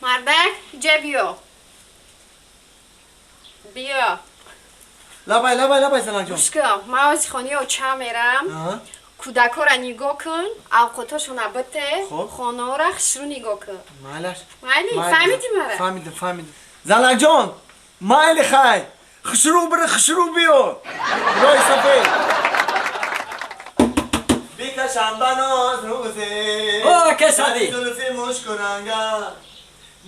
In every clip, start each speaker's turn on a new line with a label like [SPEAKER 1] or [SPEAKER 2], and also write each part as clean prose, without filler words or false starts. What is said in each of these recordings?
[SPEAKER 1] مردک جه بیا
[SPEAKER 2] لبای زنک جان.
[SPEAKER 1] گوش کن ما از خانی و چه میرم کودکا را نگاه کن اوقاتاشون بته خانه را خش رو نگاه کن
[SPEAKER 2] مالش
[SPEAKER 1] فهمیدی مرا
[SPEAKER 2] فهمیدم زنک جان مایل خیر خشرو بیا رای سفید بیکشم بناز روزه
[SPEAKER 3] کسادی
[SPEAKER 2] زلفی مشکننگا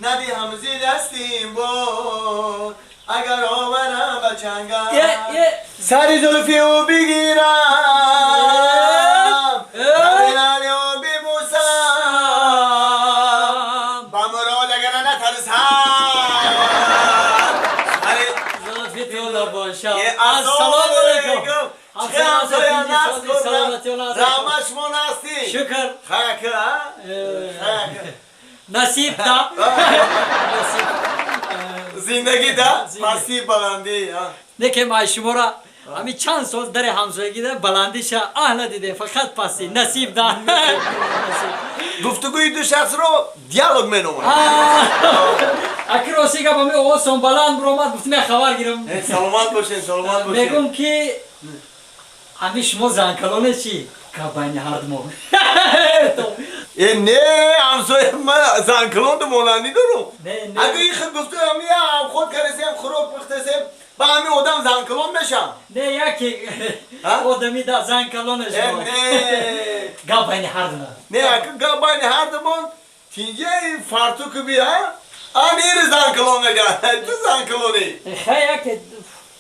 [SPEAKER 2] ندی همزی دستیم با اگر آورم بچنگا سری زلفی او بگیرم نالی او ببوسم با مراد اگر نترسم
[SPEAKER 3] زلفی تولا باشم
[SPEAKER 2] السلام علیکم چه همسایا نست
[SPEAKER 3] سلامتی
[SPEAKER 2] کنم
[SPEAKER 3] اولا
[SPEAKER 2] رحمش مناستی
[SPEAKER 3] شکر
[SPEAKER 2] خیکه ها
[SPEAKER 3] نصیب تا
[SPEAKER 2] زندگی دا مستی بلندی
[SPEAKER 3] نه که ما شما را همین چند سال در همسایگی ده بلندیش اهل دیده فقط پسی نصیب دا
[SPEAKER 2] گفتگوی دو شخص رو دیالوگ منومه
[SPEAKER 3] اکراسی که با می اوسون بلند برومد گفتم خبر گیرم
[SPEAKER 2] سلامت باشین
[SPEAKER 3] بگم که همین شما زنکلانه چی؟ کابین هردمون
[SPEAKER 2] نه همسایه من زنکلان دو مولانی دارم
[SPEAKER 3] نه
[SPEAKER 2] اگه این خود گفته هم خود کرسیم خروک بختسیم با همین آدم زنکلان بشم
[SPEAKER 3] نه یکی آدمی دا زنکلانه شما
[SPEAKER 2] نه
[SPEAKER 3] کابین هردمون
[SPEAKER 2] نه اگه گابین هردمون تینجه این فارتوک بیا این زنکلان نگه تو زنکلانی
[SPEAKER 3] خیلی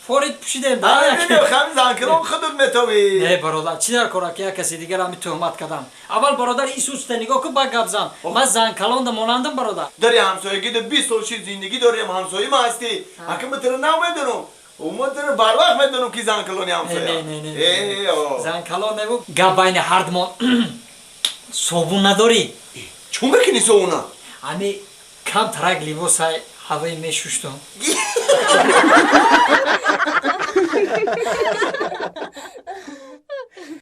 [SPEAKER 3] فورید پوشیدن دا
[SPEAKER 2] نه خیلی زنکلان خودت متوی
[SPEAKER 3] نه برادر چی در کارا که کسی دیگر همی تهمت کردم اول برادر ایسوس نگاه که با گبزن من زنکلان دا مانندم برادر
[SPEAKER 2] داری همسایگی ده 20 سال زندگی داریم همسایه ما هستی اگه متر نمیدونم متر بر وقت میدونم کی زنکلانی همسایه
[SPEAKER 3] نه زنکلان نبود گابین هردمون صابون نداری
[SPEAKER 2] چون بکنی سوونا
[SPEAKER 3] همی کم ترک لیباس های هوایی میشوشتم